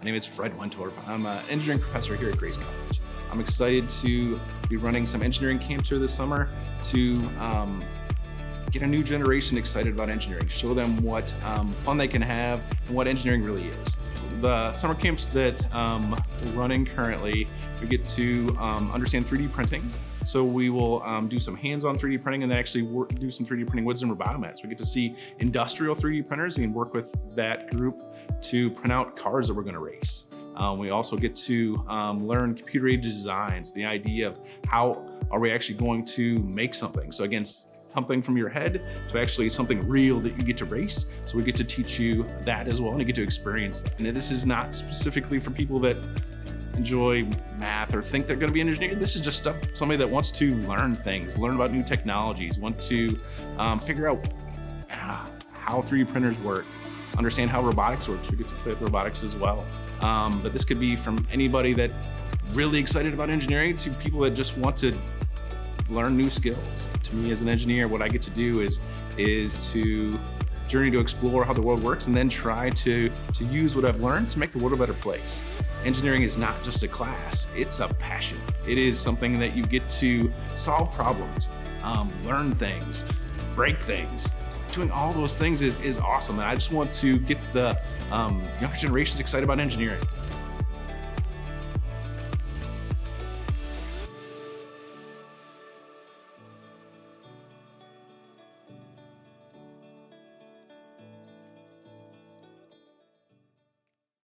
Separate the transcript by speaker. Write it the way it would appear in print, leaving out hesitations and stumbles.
Speaker 1: My name is Fred Wentorf. I'm an engineering professor here at Grace College. I'm excited to be running some engineering camps here this summer to get a new generation excited about engineering, show them what fun they can have and what engineering really is. The summer camps that we're running currently, we get to understand 3D printing. So we will do some hands-on 3D printing and then actually do some 3D printing with some robotomats. We get to see industrial 3D printers and work with that group to print out cars that we're going to race. We also get to learn computer-aided designs, the idea of how are we actually going to make something. So again, something from your head to actually something real that you get to race. So we get to teach you that as well, and you get to experience that. And this is not specifically for people that enjoy math or think they're going to be an engineer. This is just somebody that wants to learn things, learn about new technologies, want to figure out how 3D printers work, understand how robotics works. We get to play with robotics as well. But this could be from anybody that really excited about engineering to people that just want to learn new skills. To me as an engineer, what I get to do is to journey to explore how the world works and then try to use what I've learned to make the world a better place. Engineering is not just a class, it's a passion. It is something that you get to solve problems, learn things, break things. Doing all those things is awesome, and I just want to get the younger generations excited about engineering.